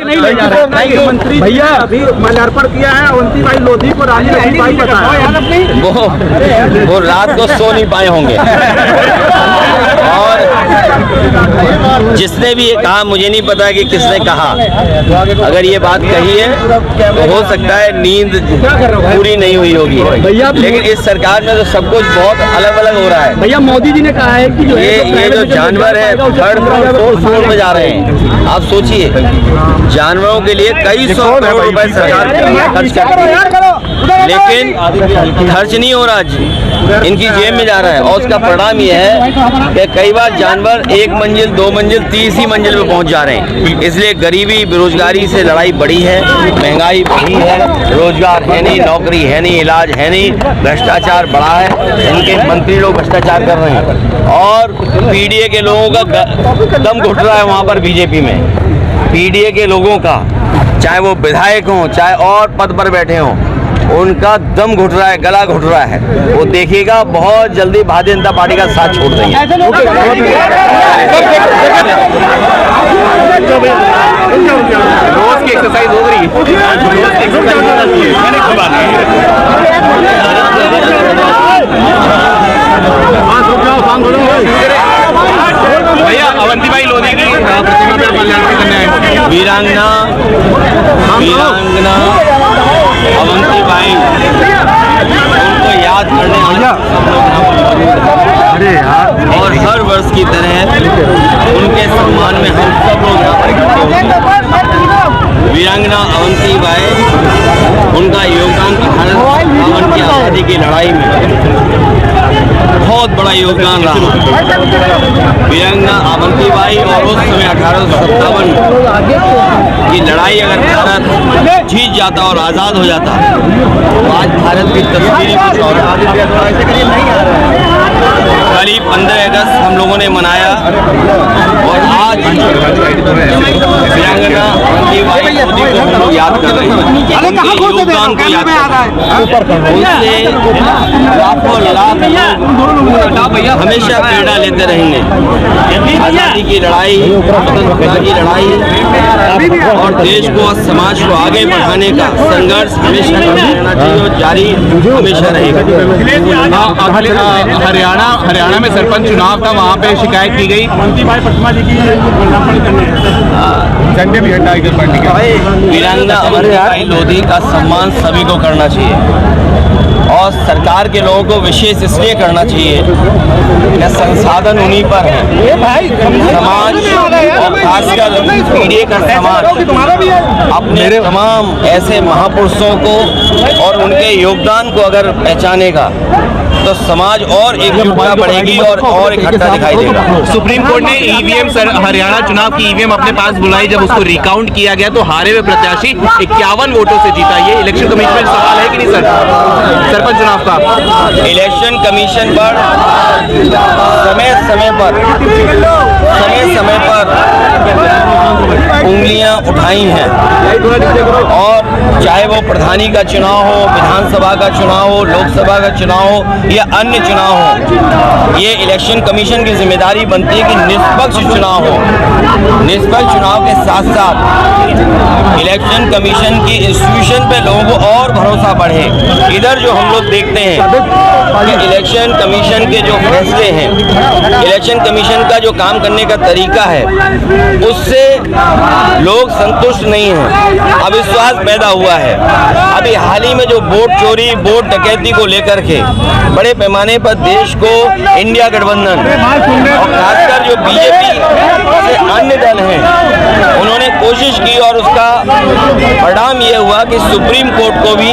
नहीं ले जा रहे मंत्री भैया अभी माल्यार्पण किया है अवंतीबाई लोधी को रानी लक्ष्मीबाई बताया। वो रात को सो नहीं पाए होंगे और जिसने भी ये कहा मुझे नहीं पता कि किसने कहा, अगर ये बात कही है तो हो सकता है नींद पूरी नहीं हुई होगी, लेकिन इस सरकार में तो सब कुछ बहुत अलग अलग हो रहा है। भैया मोदी जी ने कहा है कि ये जो जानवर है थर्ड फ्लोर में जा रहे हैं। आप सोचिए जानवरों के लिए कई 100 करोड़ रुपए सरकार खर्च करती है, लेकिन खर्च नहीं हो रहा जी, इनकी जेब में जा रहा है। और उसका परिणाम ये है कि कई बार जानवर 1 मंजिल 2 मंजिल 30 मंजिल पे पहुंच जा रहे हैं। इसलिए गरीबी बेरोजगारी से लड़ाई बढ़ी है, महंगाई बढ़ी है, रोजगार है नहीं, नौकरी है नहीं, इलाज है नहीं, भ्रष्टाचार बढ़ा है। इनके मंत्री लोग भ्रष्टाचार कर रहे हैं और पीडीए के लोगों का दम घुट रहा है वहाँ पर बीजेपी में। पीडीए के लोगों का, चाहे वो विधायक हों चाहे और पद पर बैठे हों, उनका दम घुट रहा है, गला घुट रहा है। वो देखिएगा बहुत जल्दी भारतीय जनता पार्टी का साथ छोड़ देंगे। रोज की एक्सरसाइज हो रही भैया अवंतीबाई लोधी की वीरांगना अवंतीबाई उनको याद करने और हर वर्ष की तरह उनके सम्मान में हम सब लोग यहाँ पर इकट्ठे होंगे। वीरांगना अवंतीबाई उनका योगदान भारत भवन की आज़ादी की लड़ाई में बहुत बड़ा योगदान रहा। वीरांगना अवंतीबाई और उस समय 1857 की लड़ाई अगर भारत जीत जाता और आज़ाद हो जाता तो आज भारत की तस्वीर कुछ और। करीब 15 अगस्त हम लोगों ने मनाया और आज वीरांगना अवंतीबाई लोधी को हम लोग याद कर रहे हैं, उनके योगदान को याद कर रहे हैं। उससे लाखों लाख हमेशा प्रेरणा लेते रहेंगे। आज़ादी की लड़ाई, स्वतंत्रता की लड़ाई और देश को और समाज को आगे बढ़ाने का संघर्ष हमेशा रहना चाहिए और जारी हमेशा रहेगा। हरियाणा में सरपंच चुनाव था, वहाँ पे शिकायत की गई अवंतीबाई पटमा जी की झंडे भी हटाई गई पार्टी के। वीरांगना अवंतीबाई लोधी का सम्मान सभी को करना चाहिए और सरकार के लोगों को विशेष इसलिए करना चाहिए कि संसाधन उन्हीं पर है। समाज और खासकर पीडीए का समाज अपने तमाम ऐसे महापुरुषों को और उनके योगदान को अगर पहचानेगा तो समाज और एकजुटता बढ़ेगी और इकट्ठा दिखाई देगा। सुप्रीम कोर्ट ने ईवीएम हरियाणा चुनाव की ईवीएम अपने पास बुलाई, जब उसको रिकाउंट किया गया तो हारे हुए प्रत्याशी 51 वोटों से जीता। ये इलेक्शन कमीशन में सवाल है कि नहीं सर, सरपंच चुनाव का? इलेक्शन कमीशन पर समय पर उंगलियां उठाई हैं और चाहे वो प्रधानी का चुनाव हो, विधानसभा का चुनाव हो, लोकसभा का चुनाव हो या अन्य चुनाव हो, ये इलेक्शन कमीशन की जिम्मेदारी बनती है कि निष्पक्ष चुनाव हो। निष्पक्ष चुनाव के साथ साथ इलेक्शन कमीशन की इंस्टीट्यूशन पे लोगों को और भरोसा बढ़े। इधर जो हम लोग देखते हैं कि इलेक्शन कमीशन के जो फैसले हैं, इलेक्शन कमीशन का जो काम करने का तरीका है, उससे लोग संतुष्ट नहीं हैं, अविश्वास पैदा हुआ है। अभी हाल ही में जो वोट चोरी, वोट डकैती को लेकर के बड़े पैमाने पर देश को इंडिया गठबंधन और खासकर जो बीजेपी से अन्य दल हैं उन्होंने कोशिश की और उसका परिणाम ये हुआ कि सुप्रीम कोर्ट को भी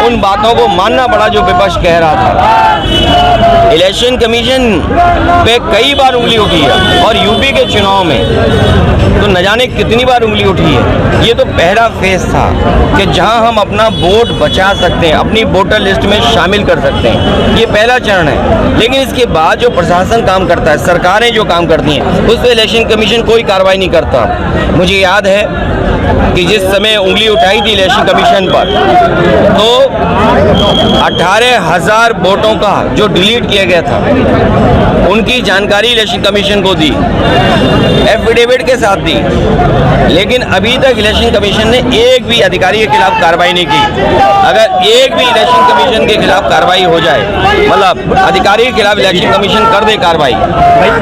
उन बातों को मानना पड़ा जो विपक्ष कह रहा था। इलेक्शन कमीशन पे कई बार उंगली उठी है और यूपी के चुनाव में तो न जाने कितनी बार उंगली उठी है। ये तो पहला फेज था कि जहां हम अपना वोट बचा सकते हैं, अपनी वोटर लिस्ट में शामिल कर सकते हैं, ये पहला चरण है। लेकिन इसके बाद जो प्रशासन काम करता है, सरकारें जो काम करती हैं, उस पर इलेक्शन कमीशन कोई कार्रवाई नहीं करता। मुझे याद है कि जिस समय उंगली उठाई थी इलेक्शन कमीशन पर तो 18,000 वोटों का जो डिलीट किया गया था उनकी जानकारी इलेक्शन कमीशन को दी, एफिडेविट के साथ दी, लेकिन अभी तक इलेक्शन कमीशन ने एक भी अधिकारी के खिलाफ कार्रवाई नहीं की। अगर एक भी इलेक्शन कमीशन के खिलाफ कार्रवाई हो जाए, मतलब अधिकारी के खिलाफ इलेक्शन कमीशन कर दे कार्रवाई,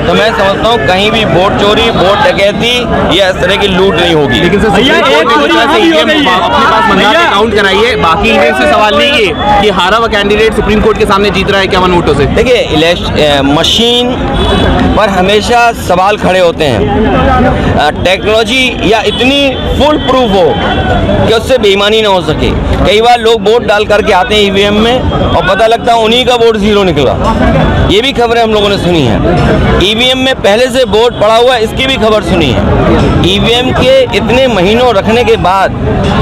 तो मैं समझता हूँ कहीं भी वोट चोरी, वोट डकैती या इस तरह की लूट नहीं होगी। लेकिन सर अपने पास मंदाते काउंट कराइए, बाकी ईवीएम से सवाल नहीं है कि हारा हुआ कैंडिडेट सुप्रीम कोर्ट के सामने जीत रहा है 51 वोटों से। देखिए, मशीन पर हमेशा सवाल खड़े होते हैं। टेक्नोलॉजी या इतनी फुल प्रूफ हो कि उससे बेईमानी ना हो सके। कई बार लोग वोट डाल करके आते हैं ईवीएम में और पता लगता है उन्हीं का वोट 0 निकला। ये भी खबरें हम लोगों ने सुनी है। ईवीएम में पहले से वोट पड़ा हुआ, इसकी भी खबर सुनी है। ईवीएम के इतने महीनों रखने के बाद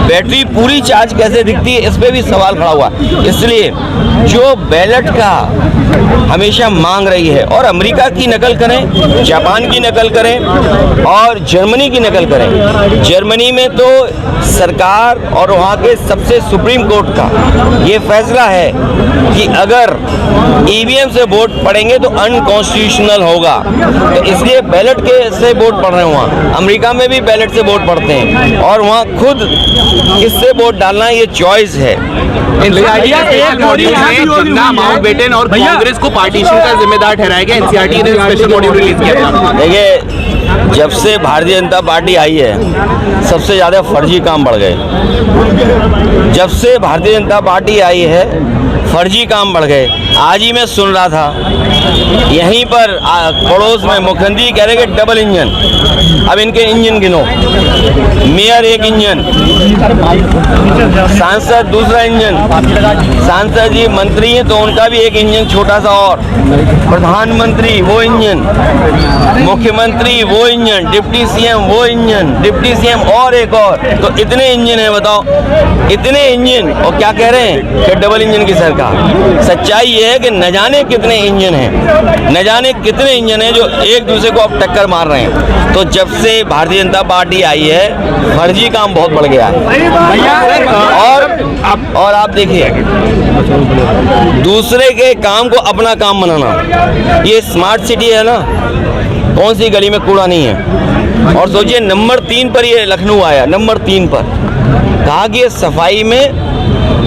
बैटरी पूरी चार्ज कैसे दिखती है, इस पे भी सवाल खड़ा हुआ। इसलिए जो बैलेट का हमेशा मांग रही है, और अमेरिका की नकल करें, जापान की नकल करें और जर्मनी की नकल करें। जर्मनी में तो सरकार और वहाँ के सबसे सुप्रीम कोर्ट का ये फैसला है कि अगर ईवीएम से वोट पड़ेंगे तो अनकॉन्स्टिट्यूशनल होगा, तो इसलिए बैलेट के से वोट पड़ रहे हैं वहाँ। अमेरिका में भी बैलेट से वोट पड़ते हैं और वहाँ खुद किससे वोट डालना ये चॉइस है। माउंटबेटन और कांग्रेस को पार्टीशन का जिम्मेदार ठहराया गया। एनसीईआरटी ने स्पेशल मॉड्यूल रिलीज किया था। देखिए, जब से भारतीय जनता पार्टी आई है सबसे ज़्यादा फर्जी काम बढ़ गए। जब से भारतीय जनता पार्टी आई है फर्जी काम बढ़ गए। आज ही मैं सुन रहा था यहीं पर पड़ोस में मुख्यमंत्री कह रहे कि डबल इंजन। अब इनके इंजन गिनो, मेयर एक इंजन, सांसद दूसरा इंजन, सांसद जी मंत्री हैं तो उनका भी एक इंजन छोटा सा, और प्रधानमंत्री वो इंजन, मुख्यमंत्री वो इंजन, डिप्टी सीएम वो इंजन, डिप्टी सीएम और एक और, तो इतने इंजन है। बताओ, इतने इंजन और क्या कह रहे हैं कि डबल इंजन की सरकार। सच्चाई ये है कि न जाने कितने इंजन हैं, न जाने कितने इंजन हैं जो एक दूसरे को अब टक्कर मार रहे हैं। तो जब से भारतीय जनता पार्टी आई है फर्जी काम बहुत बढ़ गया है। और आप देखिए, दूसरे के काम को अपना काम बनाना, ये स्मार्ट सिटी है ना, कौन सी गली में कूड़ा नहीं है। और सोचिए नंबर 3 पर ये लखनऊ आया, नंबर 3 पर। कहा कि सफाई में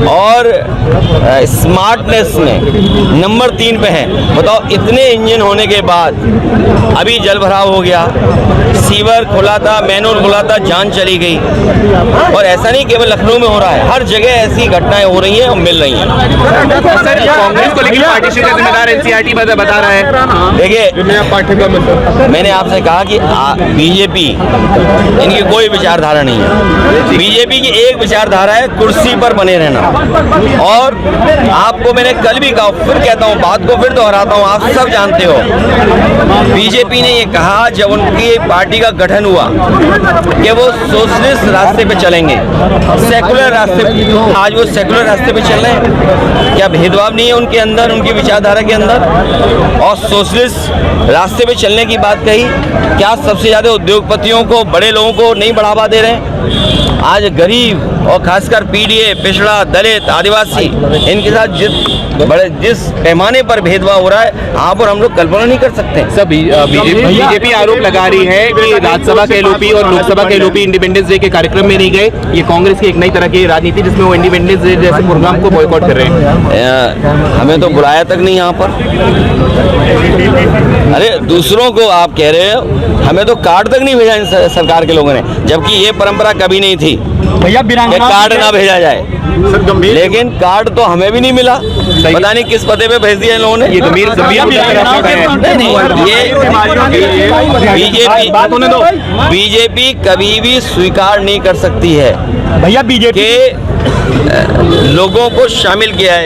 और स्मार्टनेस में नंबर 3 पे है। बताओ, इतने इंजन होने के बाद अभी जल भराव हो गया, सीवर खुला था, मैनहोल खुला था, जान चली गई। और ऐसा नहीं केवल लखनऊ में हो रहा है, हर जगह ऐसी घटनाएं हो रही हैं और मिल रही हैं। कांग्रेस को लेकर पार्टीशन का जिम्मेदार एनसीईआरटी बता रहा है। देखिए, मैंने आपसे कहा कि बीजेपी, इनकी कोई विचारधारा नहीं है। बीजेपी की एक विचारधारा है कुर्सी पर बने रहना। और आपको मैंने कल भी कहा, फिर कहता हूँ, बात को फिर दोहराता हूँ, आप सब जानते हो। बीजेपी ने ये कहा जब उनकी पार्टी का गठन हुआ कि वो सोशलिस्ट रास्ते पे चलेंगे, सेकुलर रास्ते पे। आज वो सेकुलर रास्ते पे चल रहे हैं। क्या भेदभाव नहीं है उनके अंदर, उनकी विचारधारा के अंदर? और सोशलिस्ट रास्ते पे चलने की बात कही, क्या सबसे ज़्यादा उद्योगपतियों को, बड़े लोगों को नहीं बढ़ावा दे रहे हैं? आज गरीब और खासकर पीडीए, पिछड़ा, दलित, आदिवासी, इनके साथ जिस पैमाने पर भेदभाव हो रहा है, यहाँ पर हम लोग कल्पना नहीं कर सकते। सब बीजेपी आरोप लगा रही है कि राज्यसभा के एलओपी और लोकसभा के एलओपी इंडिपेंडेंस डे के कार्यक्रम में नहीं गए। ये कांग्रेस की एक नई तरह की राजनीति जिसमें वो इंडिपेंडेंस डे जैसे प्रोग्राम को बॉयकॉट कर रहे हैं। हमें तो बुलाया तक नहीं यहाँ पर। अरे दूसरों को आप कह रहे हो, हमें तो कार्ड तक नहीं भेजा सरकार के लोगों ने, जबकि ये परंपरा कभी नहीं थी भैया कार्ड ना भेजा जाए। लेकिन कार्ड तो हमें भी नहीं मिला, पता नहीं किस पते पे भेज दिया इन लोगों ने। ये गंभीर बीजेपी कभी भी स्वीकार नहीं कर सकती है भैया बीजेपी के लोगों को शामिल किया है।